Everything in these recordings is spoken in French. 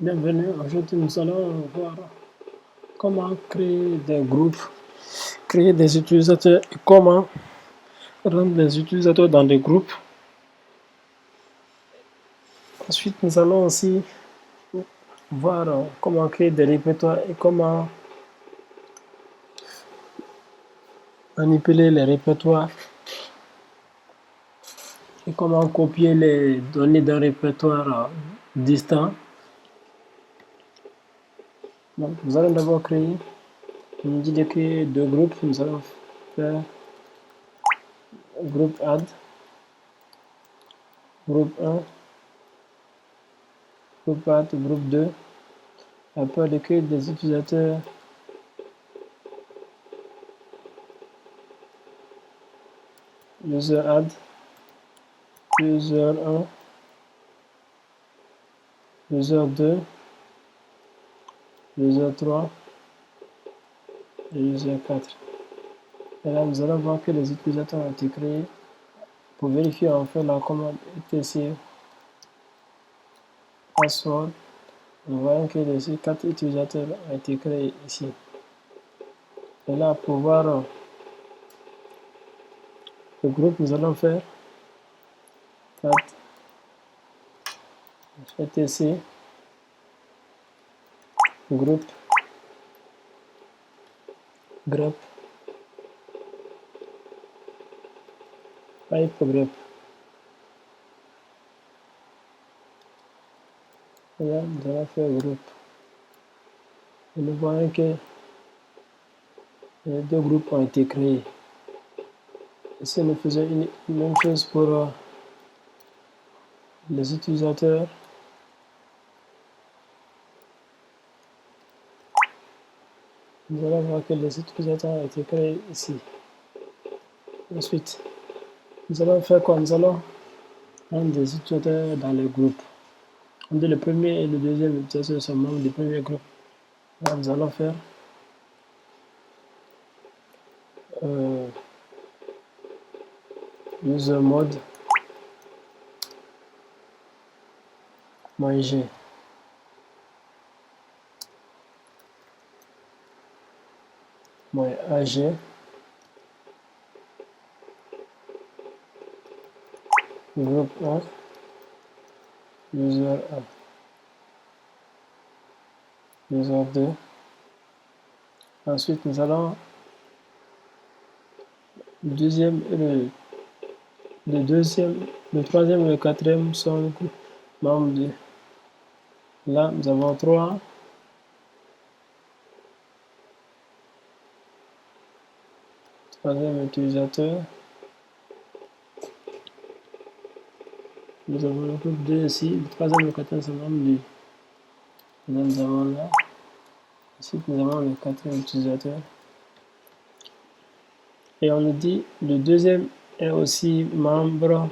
Bienvenue, aujourd'hui nous allons voir comment créer des groupes, créer des utilisateurs et comment rendre les utilisateurs dans des groupes. Ensuite nous allons aussi voir comment créer des répertoires et comment manipuler les répertoires et comment copier les données d'un répertoire distant. Donc nous allons d'abord créer, on nous dit de créer deux groupes, nous allons faire groupe add, groupe 1, groupe add, groupe 2, après de créer des utilisateurs user add, user 1, user 2, user 3 et user 4. Et là, nous allons voir que les utilisateurs ont été créés. Pour vérifier, on fait la commande etc password. Nous voyons que les 4 utilisateurs ont été créés ici. Et là, pour voir le groupe, nous allons faire etc groupe grep pipe grep. Et là, nous allons faire groupe. Et nous voyons que les deux groupes ont été créés. Ici, nous faisons une même chose pour les utilisateurs. Nous allons voir que les utilisateurs ont été créés ici. Ensuite, nous allons faire quoi? Nous allons rendre des utilisateurs dans les groupes. On dit le premier et le deuxième utilisateur sont membres du premier groupe. Là, nous allons faire user mode -g -ag groupe 1 user 1 user 2. Ensuite, nous allons le troisième et le quatrième sont membres de. Là, nous avons 3. Troisième utilisateur. Nous avons le groupe 2 ici. Le troisième et le quatrième sont membres du. Là, nous avons là. Ensuite, nous avons le quatrième utilisateur. Et on nous dit le deuxième est aussi membre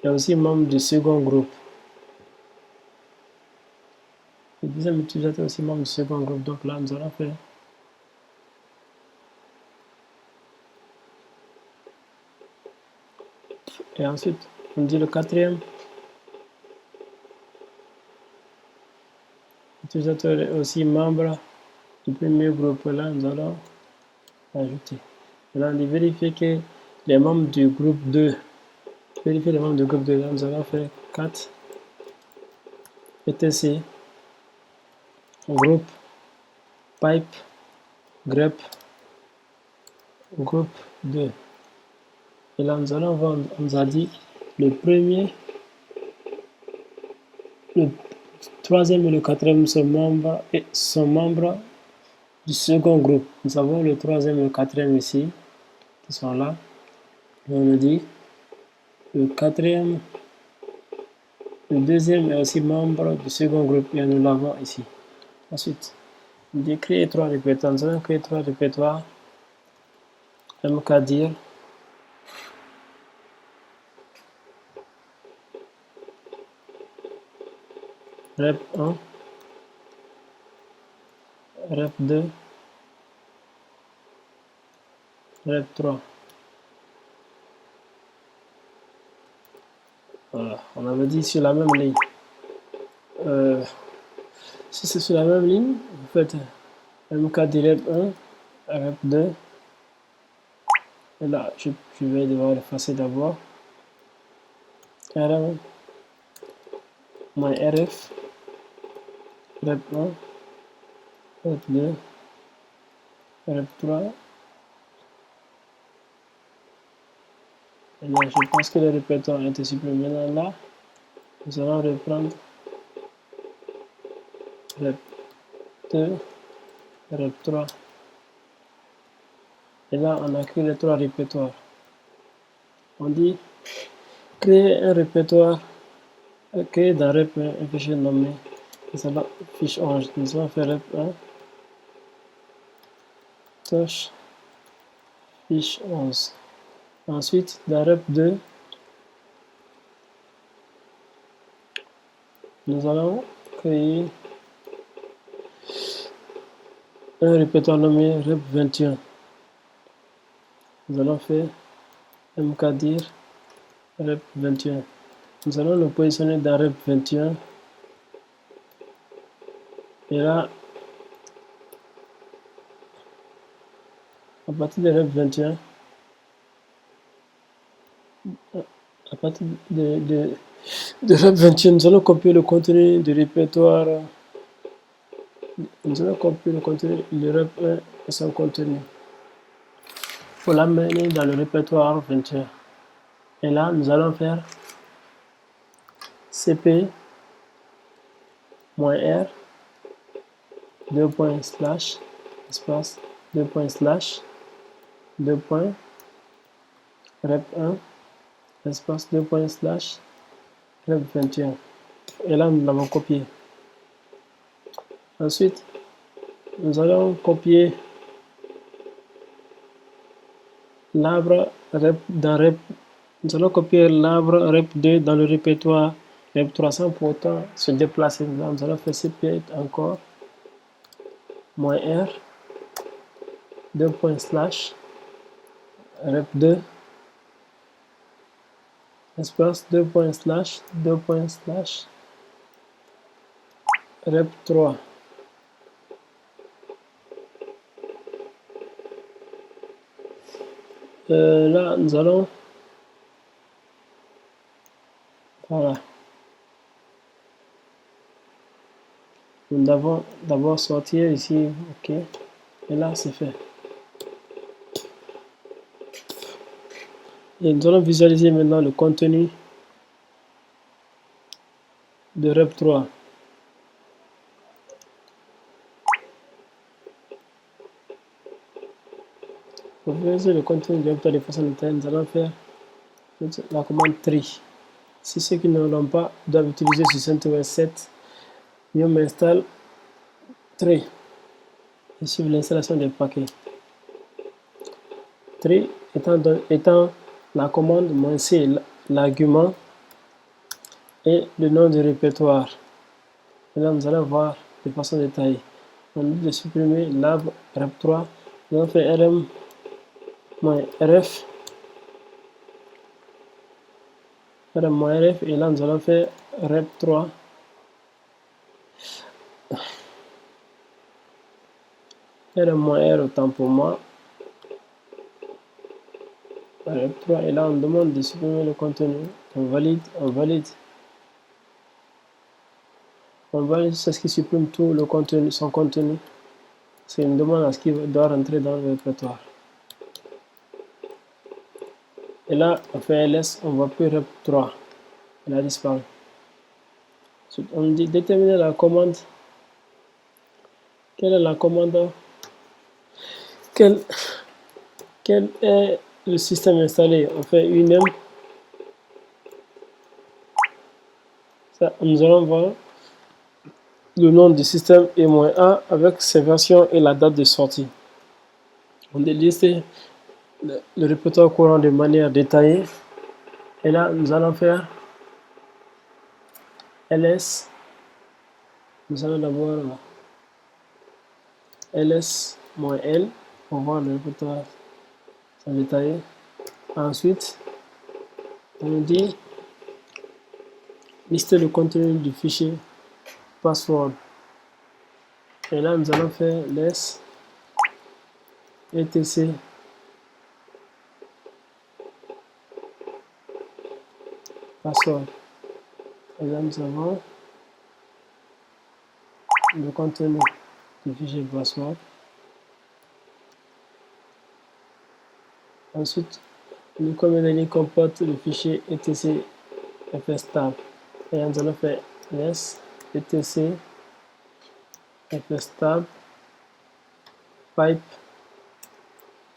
du second groupe. Le deuxième utilisateur est aussi membre du second groupe. Donc là, nous allons faire et ensuite, on dit le quatrième utilisateur est aussi membre du premier groupe. Là, nous allons ajouter. Maintenant, on dit vérifier que les membres du groupe 2, vérifier les membres du groupe 2. Là, nous allons faire 4 etc groupe pipe grep groupe 2. Et là, nous allons voir, on nous a dit le premier, le troisième et le quatrième sont membres du second groupe. Nous avons le troisième et le quatrième ici, qui sont là. Et on nous dit le quatrième, le deuxième est aussi membre du second groupe et nous l'avons ici. Ensuite, on dit créer 3 répertoires. Nous allons créer 3 répertoires. mkdir rep 1, rep 2, rep 3. Voilà, on avait dit sur la même ligne. Si c'est sur la même ligne, vous faites MK direct 1, rep 2. Et là, je vais devoir effacer d'abord. RM moins RF, rep 1, rep 2, rep 3. Et là, je pense que le répertoire a été supprimé. Maintenant, là, nous allons reprendre rep 2, rep 3. Et là, on a créé les 3 répertoires. On dit créer un répertoire, créer dans rep 1 un fichier nommé fiche orange. Nous allons faire rep 1, touche, fiche 11. Ensuite, dans rep 2, nous allons créer un répertoire nommé rep 21. Nous allons faire mkdir rep 21. Nous allons le positionner dans rep 21. Et là, à partir de rep 21, à partir de rep 21, nous allons copier le contenu du répertoire. Nous allons copier le contenu du rep 1 et son contenu pour l'amener dans le répertoire 21. Et là, nous allons faire cp-r 2 points slash espace 2 points slash 2 points rep 1 espace 2 points slash rep 21. Et là, nous l'avons copié. Ensuite, nous allons copier l'arbre rep dans rep. Nous allons copier l'arbre rep 2 dans le répertoire rep 300 pour autant se déplacer. Là, nous allons faire cp encore moins r 2 points slash rep 2 espace 2 points slash 2 points slash rep 3. Là, nous allons, voilà, nous devons d'abord sortir ici, ok, et là c'est fait. Et nous allons visualiser maintenant le contenu de rep 3. Pour visualiser le contenu de rep 3 de façon détaillée, nous allons faire la commande tree. Si ceux qui ne l'ont pas doivent utiliser sur CentOS 7, je m'installe tree et suivre l'installation des paquets. Tree étant la commande -c, l'argument et le nom du répertoire. Et là, nous allons voir de façon détaillée. On dit de supprimer l'arbre rep3. Nous allons faire rm-rf. rm-rf et là, nous allons faire rep3. rm-r autant pour moi. Rep3 et là, on demande de supprimer le contenu. On valide, on valide. On valide ce qui supprime tout le contenu, son contenu. C'est une demande à ce qu'il doit rentrer dans le répertoire. Et là, on fait ls, on ne voit plus rep3. Elle a disparu. On dit déterminer la commande. Quelle est la commande? Quel est le système installé? On fait unm. Ça, nous allons voir le nom du système et -a avec ses versions et la date de sortie. On déliste le répertoire courant de manière détaillée. Et là, nous allons faire ls. Nous allons d'abord ls-l pour voir le répertoire détaillé. Ensuite, on dit lister le contenu du fichier password. Et là, nous allons faire less etc password. Et là, nous avons le contenu du fichier password. Ensuite, le commande ligne comporte le fichier etc fstab. Et nous allons faire less etc fstab pipe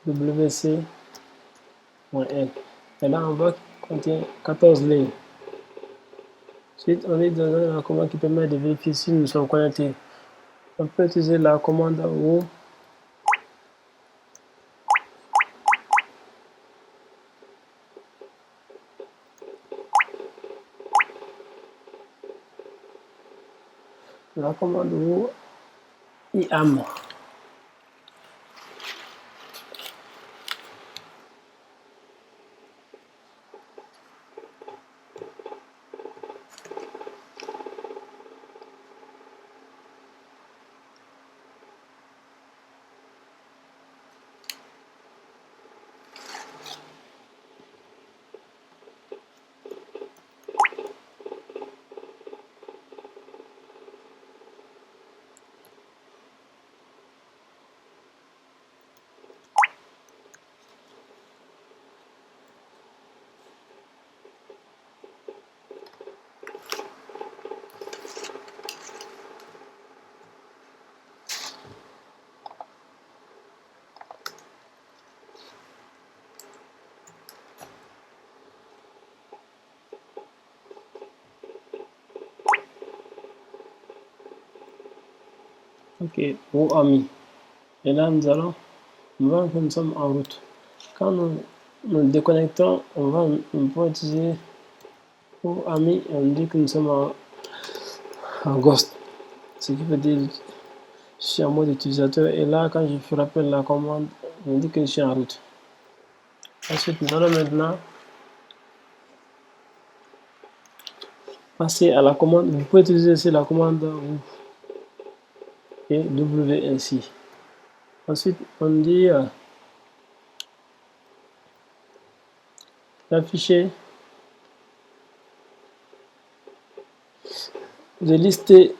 wc.l. Et là, on voit contient 14 lignes. Ensuite, on est dans la commande qui permet de vérifier si nous sommes connectés. On peut utiliser la commande who. La commande who iam. Ok, who ami. Et là, nous voit que nous sommes en route. Quand nous déconnectons, on peut utiliser who ami et on dit que nous sommes en ghost. Ce qui veut dire je suis en mode utilisateur. Et là, quand je rappelle la commande, on dit que je suis en route. Ensuite, nous allons maintenant passer à la commande. Vous pouvez utiliser aussi la commande who et w ainsi. Ensuite, on dit d'afficher, de lister,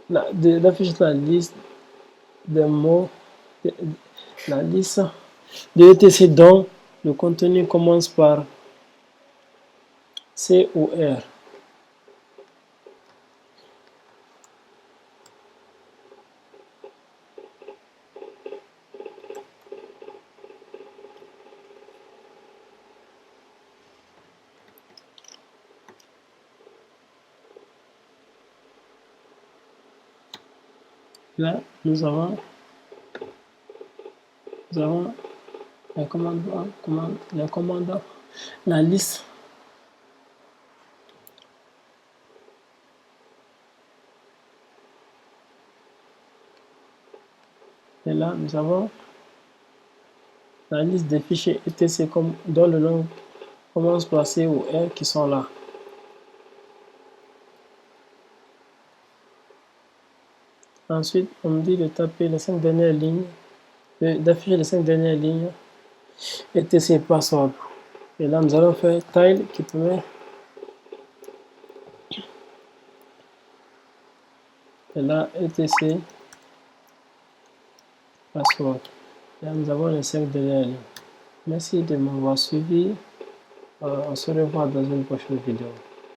d'afficher la liste des mots, la liste de etc dont le contenu commence par C ou R. Là, nous avons la commande, la liste et là nous avons la liste des fichiers etc dont le nom commence par C ou R qui sont là. Ensuite, on me dit de taper les 5 dernières lignes, d'afficher les 5 dernières lignes etc password. Et là, nous allons faire tile qui permet. Et là, etc password. Là, nous avons les 5 dernières lignes. Merci de m'avoir suivi. On se revoit dans une prochaine vidéo.